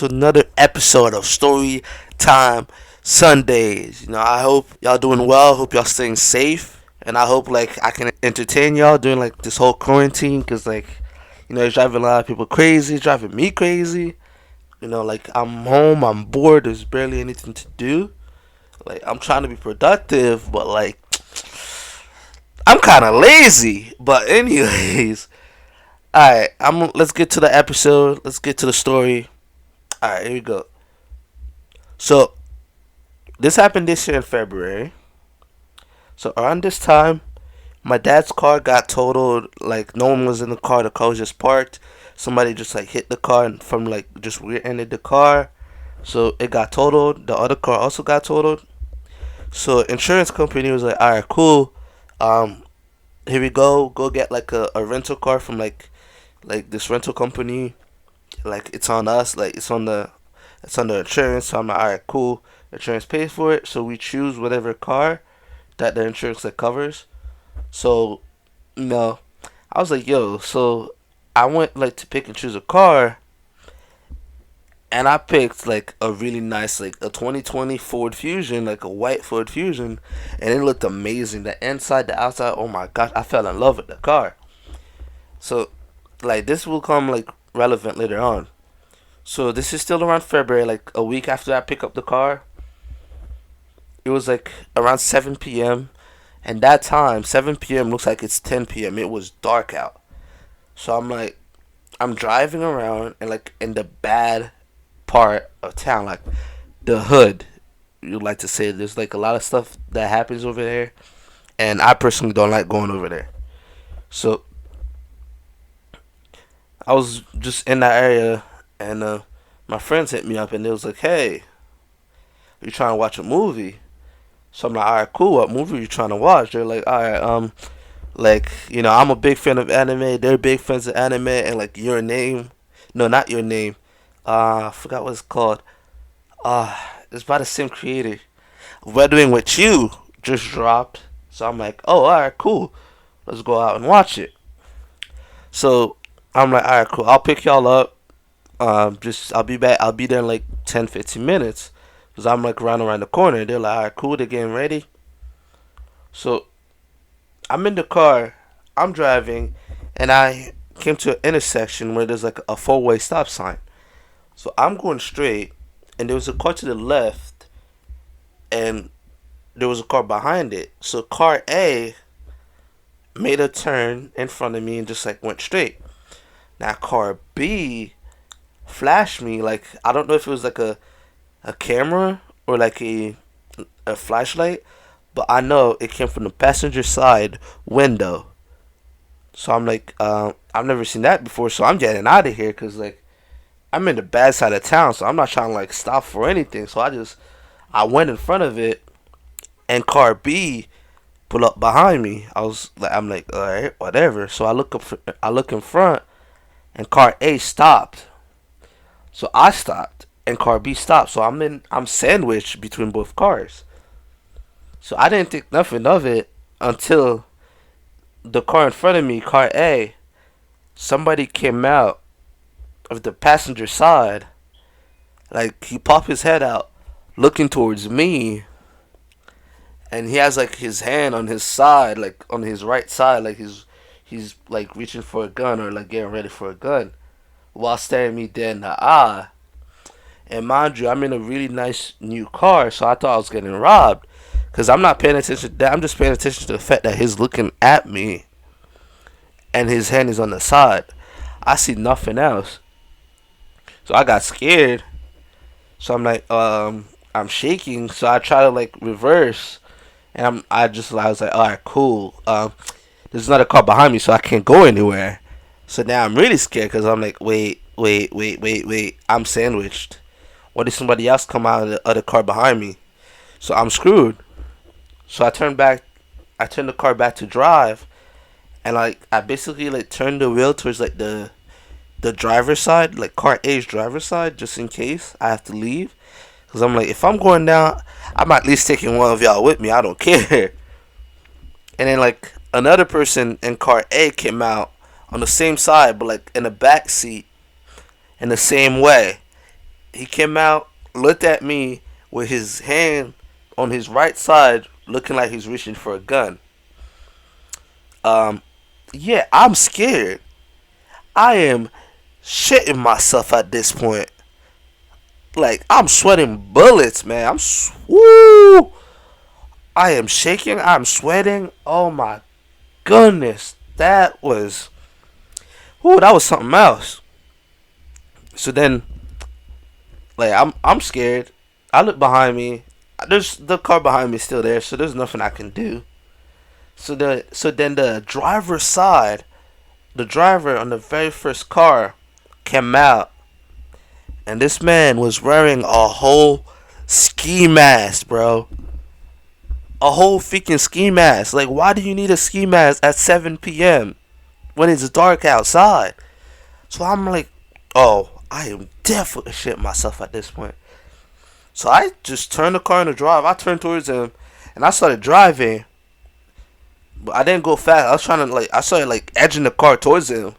to another episode of Story Time Sundays. I hope y'all doing well. Hope y'all staying safe, and I hope I can entertain y'all during this whole quarantine. Cause it's driving a lot of people crazy. It's driving me crazy. I'm home. I'm bored. There's barely anything to do. I'm trying to be productive, but I'm kind of lazy. But anyways, all right. Let's get to the episode. Let's get to the story. All right, here we go. So this happened this year in February. So around this time, my dad's car got totaled. Like no one was in the car. The car was just parked. Somebody just hit the car and from just rear-ended the car. So it got totaled. The other car also got totaled. So insurance company was like, all right, cool. Um, Here we go. Go get a rental car from this rental company. It's on us. It's on the insurance. So I'm like, all right, cool. Insurance pays for it. So we choose whatever car that the insurance covers. So I was like, yo. So I went to pick and choose a car, and I picked a really nice a 2020 Ford Fusion, a white Ford Fusion, and it looked amazing. The inside, the outside. Oh my gosh, I fell in love with the car. So this will come relevant later on. So this is still around February, a week after I pick up the car. It was around 7 p.m. And that time, 7 p.m. looks like it's 10 p.m. It was dark out. So I'm driving around and in the bad part of town, the hood. You like to say there's a lot of stuff that happens over there, and I personally don't like going over there. So I was just in that area, and my friends hit me up, and they was like, "Hey, you trying to watch a movie?" So I'm like, "All right, cool. What movie are you trying to watch?" They're like, "All right, I'm a big fan of anime. They're big fans of anime, and Your Name, no, not Your Name. I forgot what it's called. It's by the same creator. Weathering with You just dropped. So I'm like, oh, all right, cool. Let's go out and watch it. So I'm like, all right, cool. I'll pick y'all up. Just I'll be back. I'll be there in 10, 15 minutes. Cause I'm running around the corner. They're like, all right, cool. They're getting ready. So I'm in the car. I'm driving, and I came to an intersection where there's a four-way stop sign. So I'm going straight, and there was a car to the left, and there was a car behind it. So car A made a turn in front of me and just went straight. Now car B flashed me I don't know if it was a camera or a flashlight, but I know it came from the passenger side window. So I'm I've never seen that before, so I'm getting out of here because I'm in the bad side of town, so I'm not trying to stop for anything. So I went in front of it, and car B pull up behind me. I'm like, all right, whatever. So I look in front, and car A stopped. So I stopped, and car B stopped. So I'm sandwiched between both cars. So I didn't think nothing of it until the car in front of me, car A, somebody came out of the passenger side. He popped his head out, looking towards me, and he has his hand on his side, on his right side, he's reaching for a gun or getting ready for a gun, while staring me dead in the eye. And mind you, I'm in a really nice new car, so I thought I was getting robbed. Cause I'm not paying attention to that. I'm just paying attention to the fact that he's looking at me, and his hand is on the side. I see nothing else, so I got scared. So I'm shaking. So I try to reverse, and I was like, all right, cool. There's another car behind me, so I can't go anywhere. So now I'm really scared because I'm like, wait, wait, wait, wait, wait. I'm sandwiched. What if somebody else come out of the other car behind me? So I'm screwed. So I turned back. I turned the car back to drive, and I basically turned the wheel towards the driver's side, car A's driver's side, just in case I have to leave. Cause I'm if I'm going down, I'm at least taking one of y'all with me. I don't care. And then another person in car A came out on the same side, but in the back seat, in the same way. He came out, looked at me with his hand on his right side, looking like he's reaching for a gun. Um, yeah, I'm scared. I am shitting myself at this point. Like I'm sweating bullets, man. Woo. I am shaking. I'm sweating. Oh my goodness, that was something else. So then, like I'm scared. I look behind me. There's the car behind me still there, so there's nothing I can do. So then the driver's side, the driver on the very first car came out, and this man was wearing a whole ski mask, bro. A whole freaking ski mask. Like, why do you need a ski mask at 7 p.m. when it's dark outside? So I'm like, oh, I am definitely shitting myself at this point. So I just turned the car in the drive. I turned towards him, and I started driving. But I didn't go fast. I was trying to I started edging the car towards him,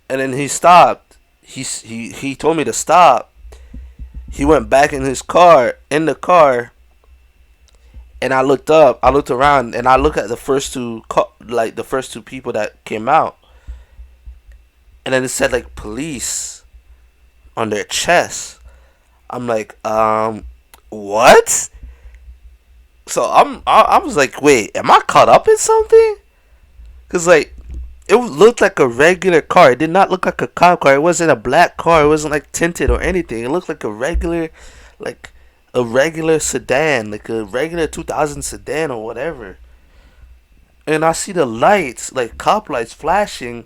and then he stopped. He told me to stop. He went back in his car, and I looked up. I looked around, and I looked at the first two, the first two people that came out, and then it said police on their chest. I'm like, what? So I was like, wait, am I caught up in something? Cause it looked like a regular car. It did not look like a cop car. It wasn't a black car. It wasn't tinted or anything. It looked like like a regular sedan, like a regular 2000 sedan or whatever. And I see the lights, cop lights flashing,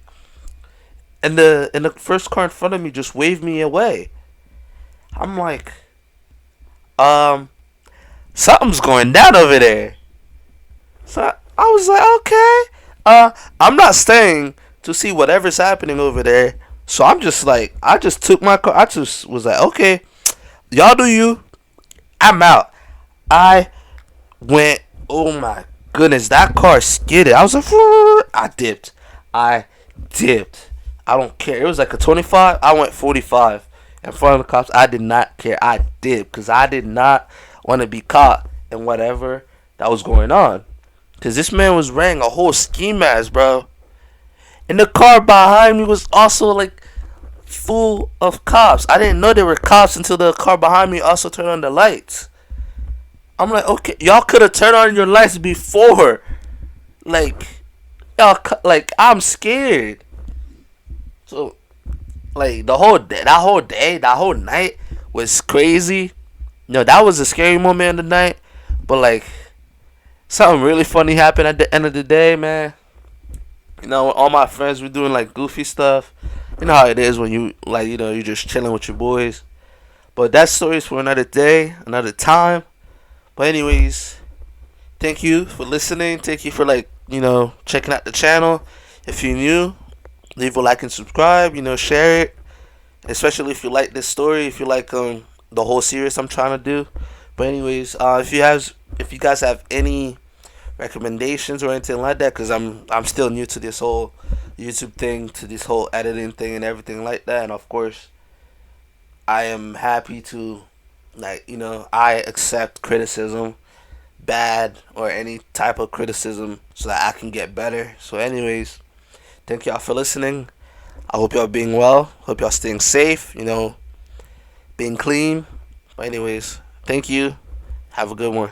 and the first car in front of me just waved me away. I'm like, something's going down over there. So I was like, okay, I'm not staying to see whatever's happening over there. So I just took my car. I just was like, okay, y'all do you. I'm out. I went. Oh my goodness, that car skidded. I was like, I dipped. I dipped. I don't care. It was like a 25. I went 45 in front of the cops. I did not care. I dipped because I did not want to be caught in whatever that was going on. Because this man was wearing a whole ski mask, bro. And the car behind me was also full of cops. I didn't know there were cops until the car behind me also turned on the lights. I'm like, okay, y'all could have turned on your lights before. I'm scared. So, that whole night was crazy. That was a scary moment of the night. But something really funny happened at the end of the day, man. All my friends were doing goofy stuff. You know how it is when you're just chilling with your boys. But that story's for another day, another time. But anyways, thank you for listening. Thank you for checking out the channel. If you're new, leave a like and subscribe. Share it. Especially if you like this story. If you like the whole series I'm trying to do. But anyways, if you guys have any recommendations or anything like that, because I'm still new to this whole YouTube thing, to this whole editing thing and everything like that, and of course I am happy to I accept criticism, bad or any type of criticism, so that I can get better. So anyways, thank y'all for listening. I hope y'all being well, hope y'all staying safe, being clean. But anyways, thank you, have a good one.